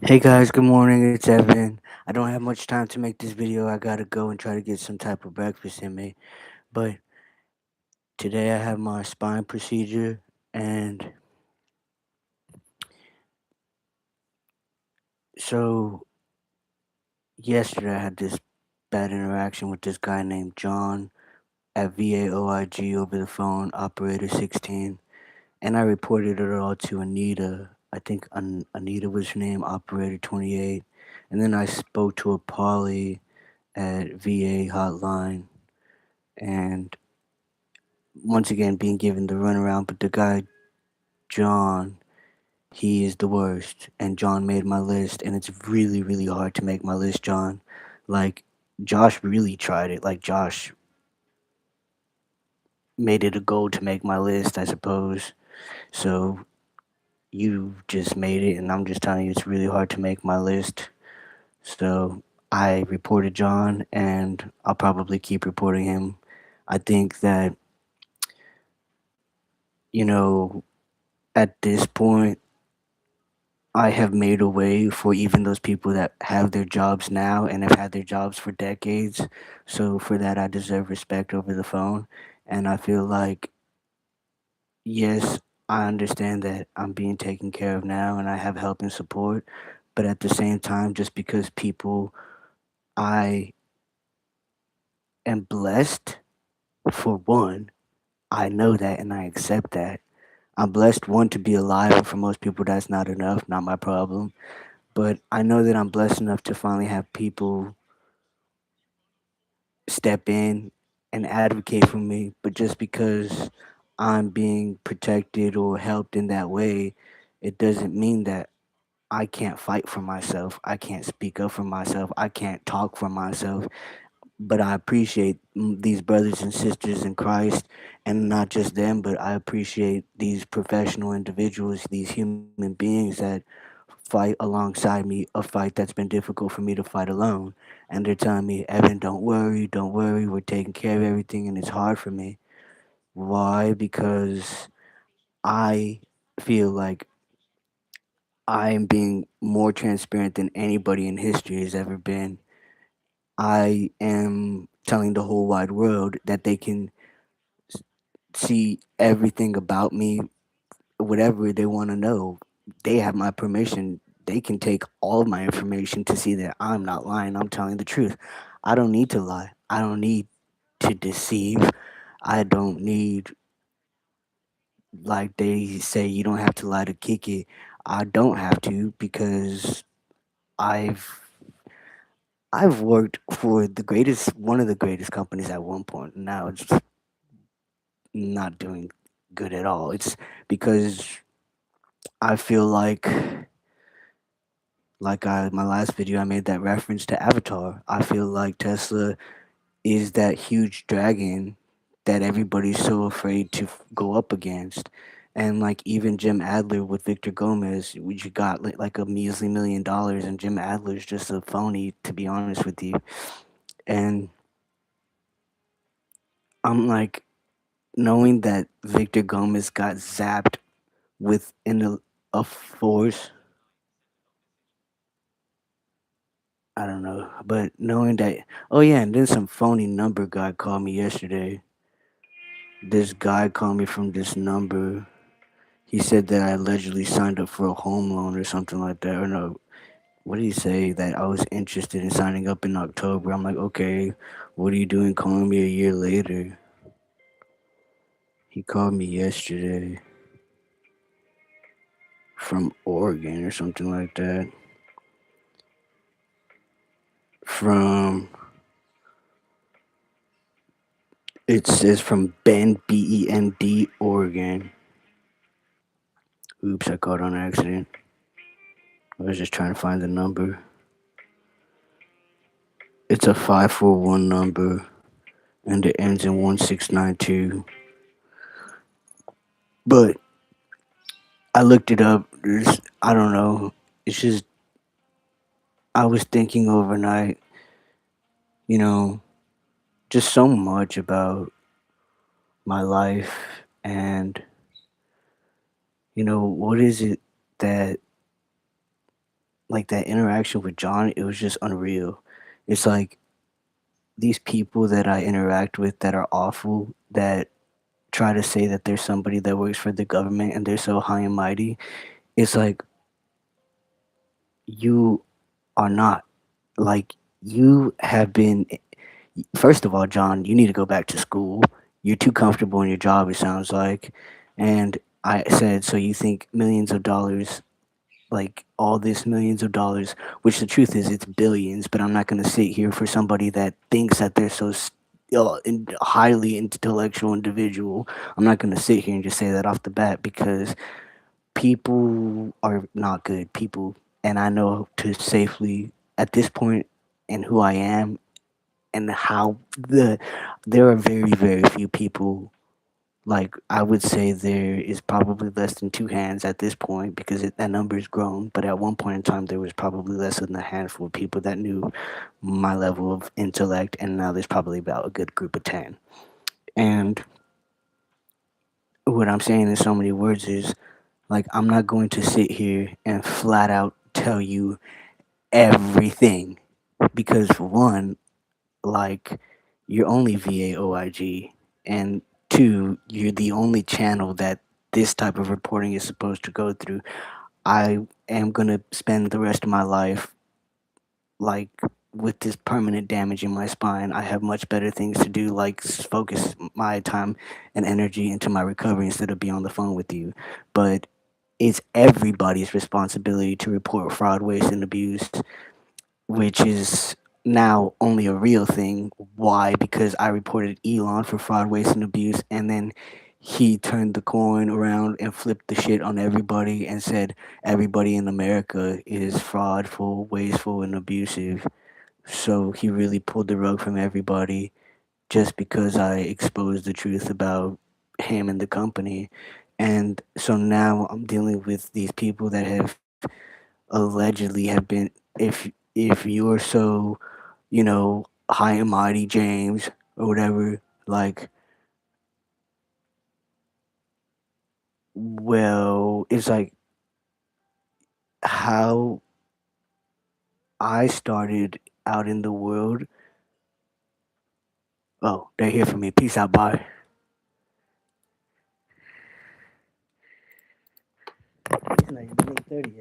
Hey guys, good morning. It's Evan. I don't have much time to make this video. I gotta go and try to get some type of breakfast in me. But today I have my spine procedure, and so yesterday I had this bad interaction with this guy named John at VAOIG over the phone, operator 16, and I reported it all to Anita. I think Anita was her name, operator 28, and then I spoke to a Polly at VA hotline, and once again being given the runaround, but the guy John, he is the worst, and John made my list, and it's really really hard to make my list, John. Like Josh really tried it. Like Josh made it a goal to make my list, I suppose. So you just made it, and I'm just telling you, it's really hard to make my list. So I reported John, and I'll probably keep reporting him. I think that you know at this point I have made a way for even those people that have their jobs now and have had their jobs for decades. So for that, I deserve respect over the phone. And I feel like, yes, I understand that I'm being taken care of now and I have help and support. But at the same time, just because people, I am blessed for one, I know that and I accept that. I'm blessed, one, to be alive, and for most people, that's not enough, not my problem. But I know that I'm blessed enough to finally have people step in and advocate for me, but just because I'm being protected or helped in that way, it doesn't mean that I can't fight for myself. I can't speak up for myself. I can't talk for myself. But I appreciate these brothers and sisters in Christ, and not just them, but I appreciate these professional individuals, these human beings that fight alongside me a fight that's been difficult for me to fight alone. And they're telling me, Evan, don't worry, we're taking care of everything, and it's hard for me. Why? Because I feel like I am being more transparent than anybody in history has ever been. I am telling the whole wide world that they can see everything about me, whatever they want to know. They have my permission. They can take all of my information to see that I'm not lying. I'm telling the truth. I don't need to lie. I don't need to deceive. I don't need, like they say, you don't have to lie to kick it. I don't have to because I've I've worked for the greatest, one of the greatest companies at one point. Now it's not doing good at all. It's because I feel like my last video I made that reference to Avatar. I feel like Tesla is that huge dragon that everybody's so afraid to go up against. And like even Jim Adler with Victor Gomez, we just got like a measly $1 million, and Jim Adler's just a phony, to be honest with you. And I'm like, knowing that Victor Gomez got zapped within a force, I don't know, but knowing that, oh yeah, and then some phony number guy called me yesterday. This guy called me from this number. He said that I allegedly signed up for a home loan or something like that. Or no, what did he say? That I was interested in signing up in October. I'm like, okay, what are you doing calling me a year later? He called me yesterday from Oregon or something like that. From, it says from Bend, Bend, Oregon. Oops, I called on accident. I was just trying to find the number. It's a 541 number and it ends in 1692. But I looked it up. I don't know. It's just, I was thinking overnight, you know, just so much about my life and, what is it that like that interaction with John, it was just unreal. It's like these people that I interact with that are awful, that try to say that there's somebody that works for the government and they're so high and mighty. It's like you are not. Like you have been. First of all, John, you need to go back to school. You're too comfortable in your job, it sounds like. And I said, so you think millions of dollars, like all this millions of dollars, which the truth is it's billions, but I'm not going to sit here for somebody that thinks that they're so highly intellectual individual. I'm not going to sit here and just say that off the bat because people are not good people. And I know to safely, at this point, and who I am and how there are very very few people, like I would say there is probably less than two hands at this point because that number has grown, but at one point in time there was probably less than a handful of people that knew my level of intellect, and now there's probably about a good group of 10. And what I'm saying in so many words is, like, I'm not going to sit here and flat out tell you everything because for one, like, you're only VAOIG, and two, you're the only channel that this type of reporting is supposed to go through. I am gonna spend the rest of my life like with this permanent damage in my spine. I have much better things to do, like focus my time and energy into my recovery instead of be on the phone with you. But it's everybody's responsibility to report fraud, waste, and abuse, which is now only a real thing. Why? Because I reported Elon for fraud, waste, and abuse, and then he turned the coin around and flipped the shit on everybody and said everybody in America is fraudful, wasteful, and abusive. So he really pulled the rug from everybody just because I exposed the truth about him and the company. And so now I'm dealing with these people that have allegedly have been, if you're so, high and mighty James or whatever, like, well, it's like how I started out in the world. Oh, they're here for me. Peace out, bye. It's not even 8:30 yet.